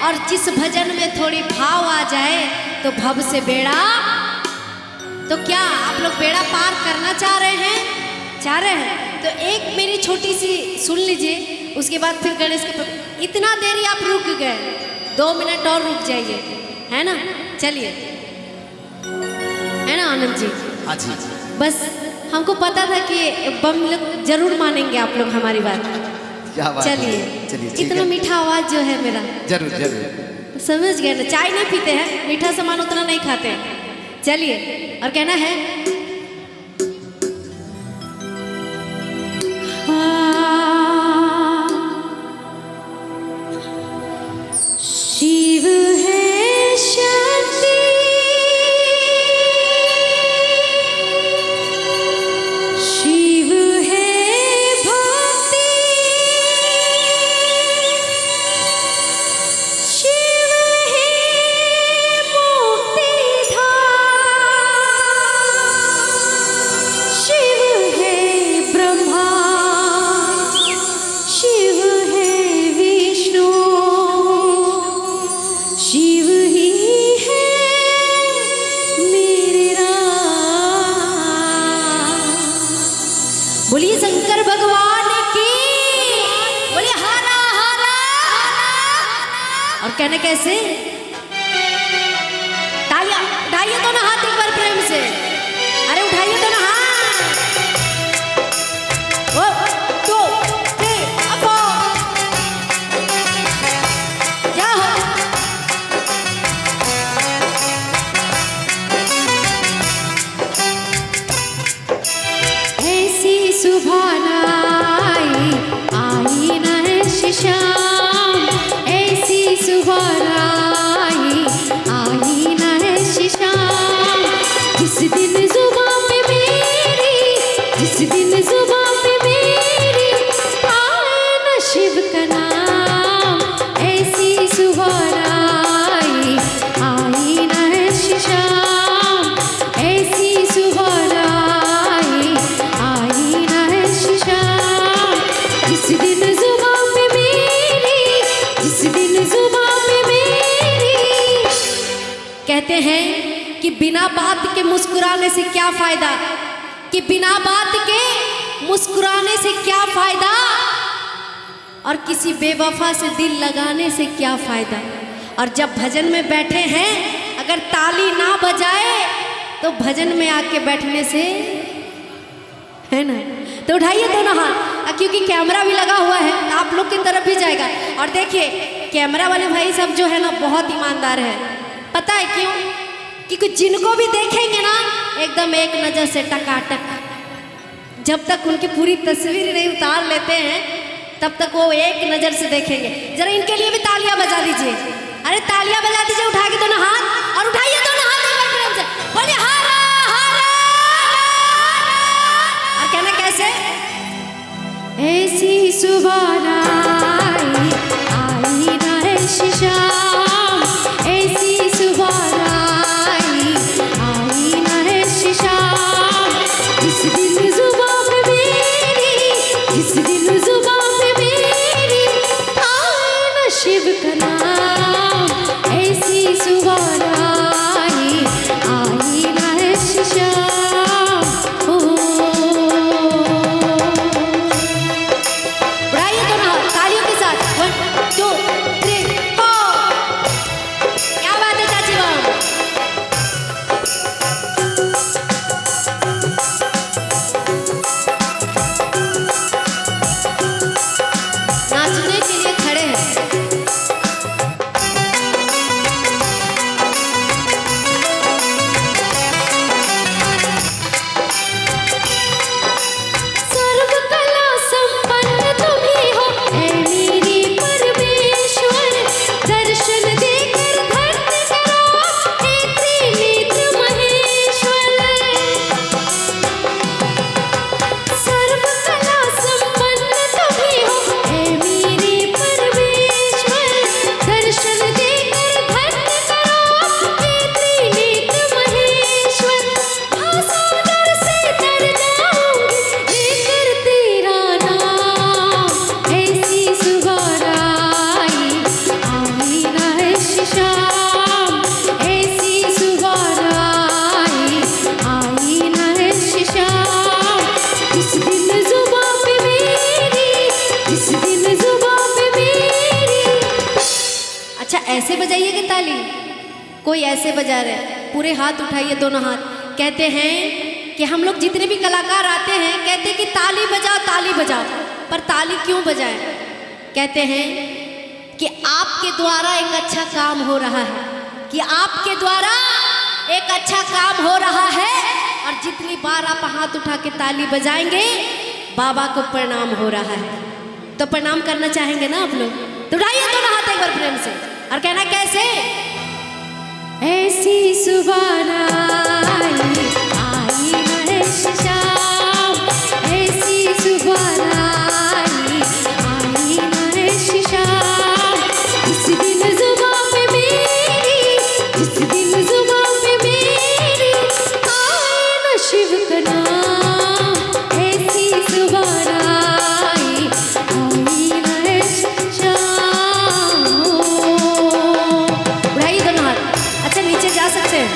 और जिस भजन में थोड़ी भाव आ जाए तो भव से बेड़ा। तो क्या आप लोग बेड़ा पार करना चाह रहे हैं? चाह रहे हैं तो एक मेरी छोटी सी सुन लीजिए, उसके बाद फिर गणेश के इतना देरी आप रुक गए, 2 मिनट और रुक जाइए, है ना? चलिए, है ना आनंद जी? हाँ जी। बस हमको पता था कि बम लोग जरूर मानेंगे आप लोग हमारी बात। क्या बात है। चलिए चलिए, इतना मीठा आवाज जो है मेरा, जरूर जरूर। समझ गए ना? चाय नहीं पीते हैं, मीठा सामान उतना नहीं खाते हैं। चलिए, और कहना है शिव है शक्ति, शिव है भक्ति, शिव है मुक्तिधाम, शिव है ब्रह्मा, शिव है विष्णु, शिव ही है मेरे राम। बोलिए शंकर भगवान की, बोलिए हरा हरा। और कहने कैसे? तालियां उठाइए दोनों हाथ एक बार प्रेम से, अरे उठाइए दोनों हाथ। 1 2 3 अप जाओ। ऐसी सुबह आई न है शाम, ऐसी सुबह आई न है शाम, जिस दिन जुबां पे मेरी, जिस दिन जुबां पे मेरी आए न शिव का नाम, ऐसी सुबह आई न है शाम, ऐसी सुबह आई न है शाम, जिस दिन जुबां पे मेरी, जिस दिन जुबां पे मेरी। कहते हैं कि बिना बात के मुस्कुराने से क्या फायदा, कि बिना बात के मुस्कुराने से क्या फायदा, और किसी बेवफा से दिल लगाने से क्या फायदा। और जब भजन में बैठे हैं अगर ताली ना बजाए तो भजन में आके बैठने से, है ना? तो उठाइए दोनों हाथ, क्योंकि कैमरा भी लगा हुआ है, आप लोग की तरफ भी जाएगा। और देखिए कैमरा वाले भाई सब जो है ना बहुत ईमानदार है। पता है क्यों? क्योंकि जिनको भी देखेंगे ना एकदम एक नज़र से टकाटक, जब तक उनकी पूरी तस्वीर नहीं उतार लेते हैं तब तक वो एक नज़र से देखेंगे। जरा इनके लिए भी तालियां बजा दीजिए, अरे तालियां बजा दीजिए, उठा के दोनों हाथ, और उठाइए दोनों हाथ एक बार प्रेम से, बोलिए हरा हरा। और कहना कैसे? ऐसी सुबह आई न है शाम, ऐसी सुबह आई न है शाम, जिस दिन जुबां पे मेरी, जिस दिन जुबां पे मेरी आए न शिव का नाम, ऐसी सुबह आई न है शाम। ओ उड़ाइए दोनों हाथ तालियों के साथ, 1 2 3 4। क्या बात है चाची बम? नाचने के लिए खड़े हैं। अच्छा ऐसे बजाइएगा ताली, कोई ऐसे बजा रहे, पूरे हाथ उठाइए दोनों हाथ। कहते हैं कि हम लोग जितने भी कलाकार आते हैं कहते हैं कि ताली बजाओ ताली बजाओ, पर ताली क्यों बजाएं? कहते हैं कि आपके द्वारा एक अच्छा काम हो रहा है, कि आपके द्वारा एक अच्छा काम हो रहा है, और जितनी बार आप हाथ उठा के ताली बजाएंगे बाबा को प्रणाम हो रहा है। तो प्रणाम करना चाहेंगे ना आप लोग? तो उठाइए दोनों हाथ एक बार प्रेम से और कहना कैसे? ऐसी सुबह आई नरेश श्याम, ऐसी सुबह आई नरेश श्याम, जिस दिन जुबां पे मेरी, जिस दिन जुबां पे मेरी आए न शिव का नाम, ऐसी सुबह आई नरेश श्याम। उड़ाइए दोनों हाथ, अच्छा नीचे जा सकते हैं।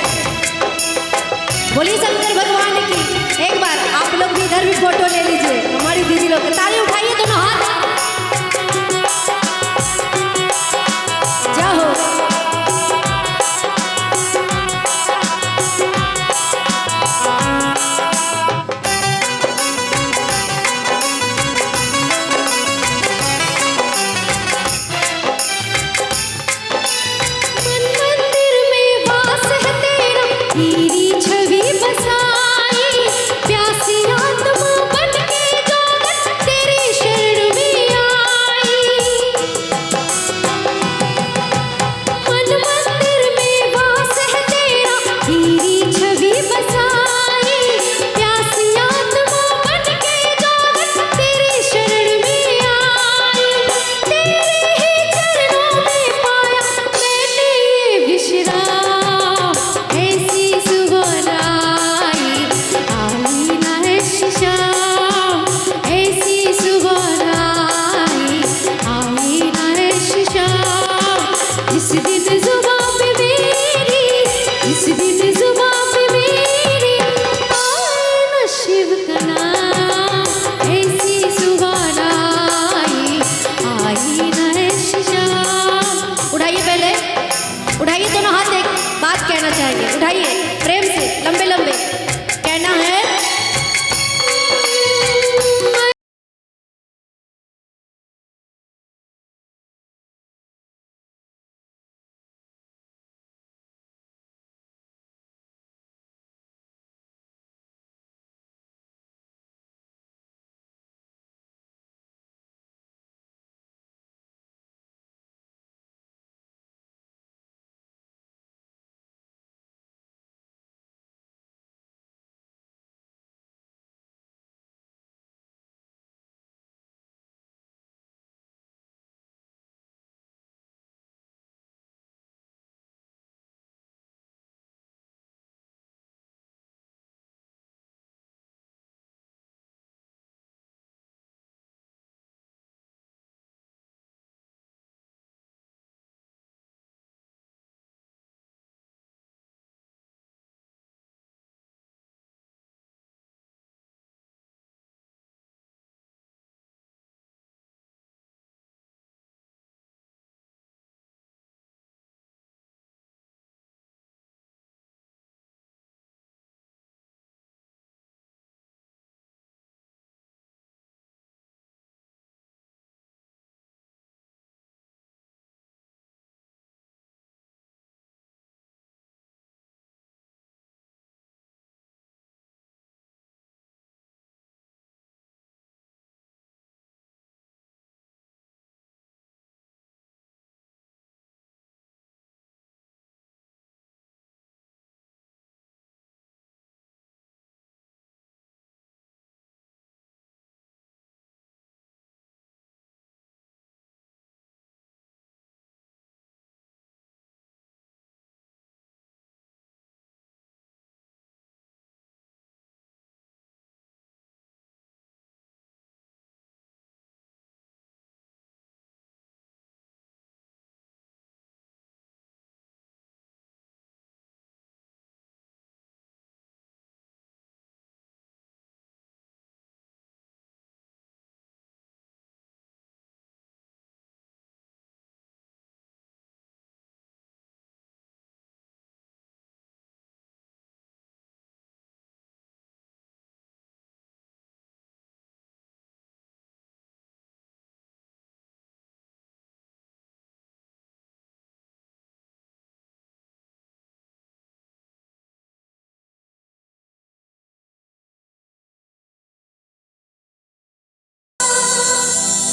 बोलिए शंकर भगवान की। एक बार आप लोग भी इधर भी फोटो ले लीजिए, हमारी दीदी लोग ताली उठाइए दोनों हाथ। जाओ मन मंदिर में वास है तेरा, तेरी छवि बसाई, प्यासी आत्मा बन के जागत तेरी शरण में आई। मन मंदिर में वास है तेरा, तेरी छवि बसाई, प्यासी आत्मा बन के जागत तेरी शरण में आई। तेरे ही चरणों में पाया मैंने ये विश्राम, ऐसी सुबह आई नरेश श्याम, ऐसी सुबह आई नरेश श्याम, जिस दिन जुबां पे मेरी, जिस दिन जुबां पे मेरी आए न शिव का नाम, ऐसी सुबह आई नरेश श्याम। उठाइए पहले, उठाइए दोनों हाथ, एक बात कहना चाहेंगे, उठाइए प्रेम से लंबे लंबे कहना है।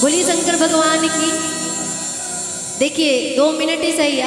बोलिए शंकर भगवान की। देखिए 2 मिनट ही सही, अगर